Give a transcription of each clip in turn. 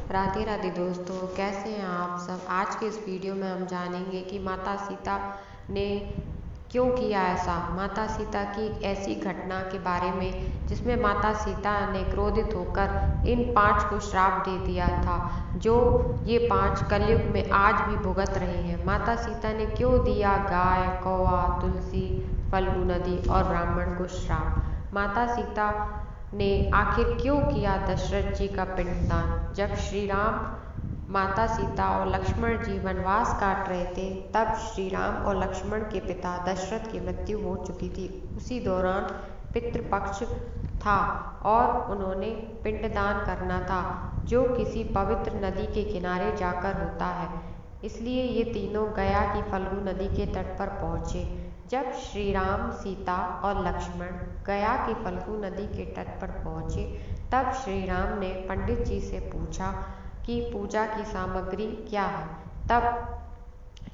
राधे राधे दोस्तों, कैसे हैं आप सब। आज के इस वीडियो में हम जानेंगे कि माता सीता ने क्यों किया ऐसा। माता सीता की एक ऐसी घटना के बारे में जिसमें माता सीता ने क्रोधित होकर इन 5 को श्राप दे दिया था, जो ये 5 कलयुग में आज भी भुगत रहे हैं। माता सीता ने क्यों दिया गाय, कौवा, तुलसी, फल्गु नदी और ब्राह्मण को श्राप। माता सीता ने आखिर क्यों किया दशरथ जी का पिंडदान। जब श्री राम, माता सीता और लक्ष्मण जी वनवास काट रहे थे, तब श्री राम और लक्ष्मण के पिता दशरथ की मृत्यु हो चुकी थी। उसी दौरान पितृपक्ष था और उन्होंने पिंडदान करना था, जो किसी पवित्र नदी के किनारे जाकर होता है। इसलिए ये तीनों गया की फल्गु नदी के तट पर पहुँचे। जब श्री राम, सीता और लक्ष्मण गया की फल्गु नदी के तट पर पहुँचे, तब श्री राम ने पंडित जी से पूछा कि पूजा की सामग्री क्या है। तब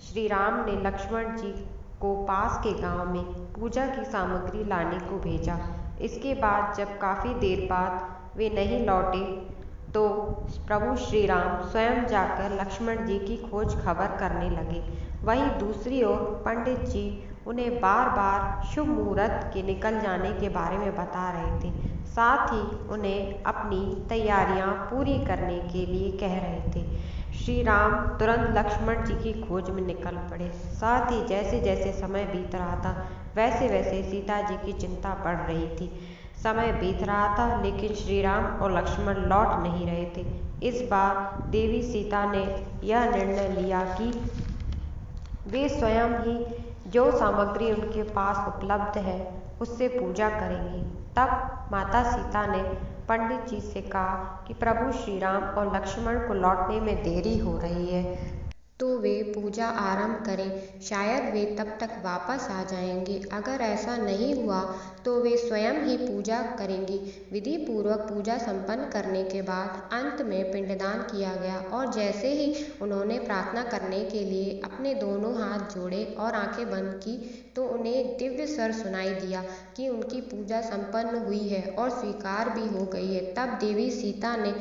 श्री राम ने लक्ष्मण जी को पास के गांव में पूजा की सामग्री लाने को भेजा। इसके बाद जब काफ़ी देर बाद वे नहीं लौटे, तो प्रभु श्री राम स्वयं जाकर लक्ष्मण जी की खोज खबर करने लगे। वहीं दूसरी ओर पंडित जी उन्हें बार बार शुभ मुहूर्त के निकल जाने के बारे में बता रहे थे। साथ ही उन्हें अपनी तैयारियां पूरी करने के लिए कह रहे थे। श्री राम तुरंत लक्ष्मण जी की खोज में निकल पड़े। साथ ही जैसे जैसे समय बीत रहा था, वैसे वैसे सीता जी की चिंता बढ़ रही थी। समय बीत रहा था, लेकिन श्री राम और लक्ष्मण लौट नहीं रहे थे। इस बार देवी सीता ने यह निर्णय लिया कि वे स्वयं ही जो सामग्री उनके पास उपलब्ध है, उससे पूजा करेंगी। तब माता सीता ने पंडित जी से कहा कि प्रभु श्री राम और लक्ष्मण को लौटने में देरी हो रही है, तो वे पूजा आरंभ करें। शायद वे तब तक वापस आ जाएंगे। अगर ऐसा नहीं हुआ तो वे स्वयं ही पूजा करेंगी। विधि पूर्वक पूजा संपन्न करने के बाद अंत में पिंडदान किया गया और जैसे ही उन्होंने प्रार्थना करने के लिए अपने दोनों हाथ जोड़े और आंखें बंद की, तो उन्हें एक दिव्य स्वर सुनाई दिया कि उनकी पूजा संपन्न हुई है और स्वीकार भी हो गई है। तब देवी सीता ने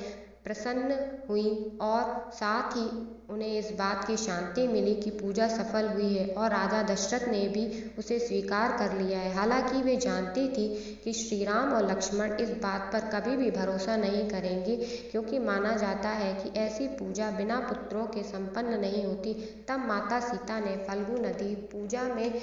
प्रसन्न हुई और साथ ही उन्हें इस बात की शांति मिली कि पूजा सफल हुई है और राजा दशरथ ने भी उसे स्वीकार कर लिया है। हालांकि वे जानती थी कि श्री राम और लक्ष्मण इस बात पर कभी भी भरोसा नहीं करेंगे, क्योंकि माना जाता है कि ऐसी पूजा बिना पुत्रों के संपन्न नहीं होती। तब माता सीता ने फल्गु नदी, पूजा में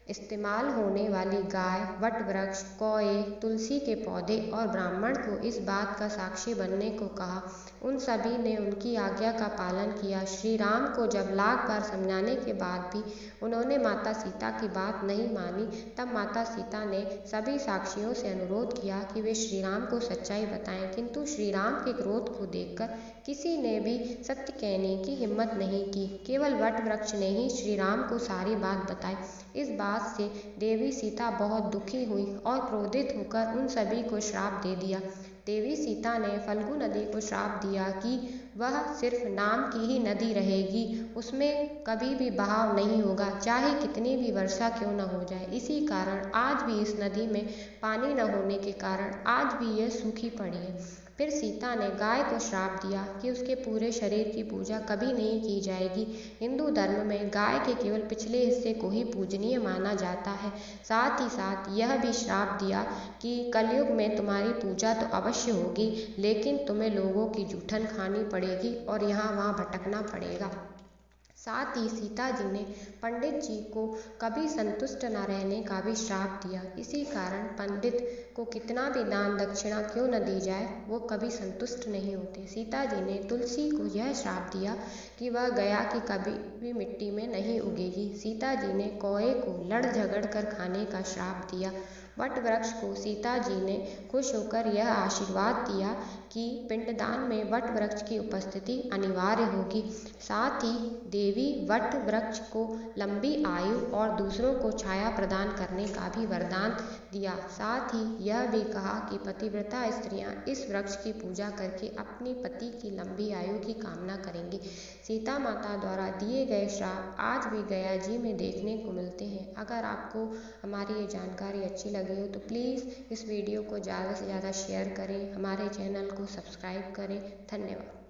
इस्तेमाल होने वाली गाय, वट वृक्ष, कौए, तुलसी के पौधे और ब्राह्मण को इस बात का साक्षी बनने को कहा। उन सभी ने उनकी आज्ञा का पालन किया। श्री राम को जब लाख बार समझाने के बाद भी उन्होंने माता सीता की बात नहीं मानी, तब माता सीता ने सभी साक्षियों से अनुरोध किया कि वे श्री राम को सच्चाई बताएं। किंतु श्री राम के क्रोध को देखकर किसी ने भी सत्य कहने की हिम्मत नहीं की। केवल वट वृक्ष ने ही श्री राम को सारी बात बताई। इस बात से देवी सीता बहुत दुखी हुई और क्रोधित होकर उन सभी को श्राप दे दिया। देवी सीता ने फल्गु नदी को श्राप दिया कि वह सिर्फ नाम की ही नदी रहेगी, उसमें कभी भी बहाव नहीं होगा, चाहे कितनी भी वर्षा क्यों न हो जाए। इसी कारण आज भी इस नदी में पानी न होने के कारण आज भी यह सूखी पड़ी है। फिर सीता ने गाय को श्राप दिया कि उसके पूरे शरीर की पूजा कभी नहीं की जाएगी। हिंदू धर्म में गाय के केवल पिछले हिस्से को ही पूजनीय माना जाता है। साथ ही साथ यह भी श्राप दिया कि कलयुग में तुम्हारी पूजा तो अवश्य होगी, लेकिन तुम्हें लोगों की जूठन खानी पड़ेगी और यहाँ वहाँ भटकना पड़ेगा। साथ ही सीता जी ने पंडित जी को कभी संतुष्ट न रहने का भी श्राप दिया। इसी कारण पंडित को कितना भी दान दक्षिणा क्यों न दी जाए, वो कभी संतुष्ट नहीं होते। सीता जी ने तुलसी को यह श्राप दिया कि वह गया कि कभी भी मिट्टी में नहीं उगेगी। सीता जी ने कौए को लड़ झगड़ कर खाने का श्राप दिया। वट वृक्ष को सीता जी ने खुश होकर यह आशीर्वाद दिया कि पिंडदान में वट वृक्ष की उपस्थिति अनिवार्य होगी। साथ ही देवी वट वृक्ष को लंबी आयु और दूसरों को छाया प्रदान करने का भी वरदान दिया। साथ ही यह भी कहा कि पतिव्रता स्त्रियां इस वृक्ष की पूजा करके अपनी पति की लंबी आयु की कामना करेंगी। सीता माता द्वारा दिए गए श्राप आज भी गया जी में देखने को मिलते हैं। अगर आपको हमारी ये जानकारी अच्छी लगी हो तो प्लीज़ इस वीडियो को ज़्यादा से ज़्यादा शेयर करें, हमारे चैनल को सब्सक्राइब करें। धन्यवाद।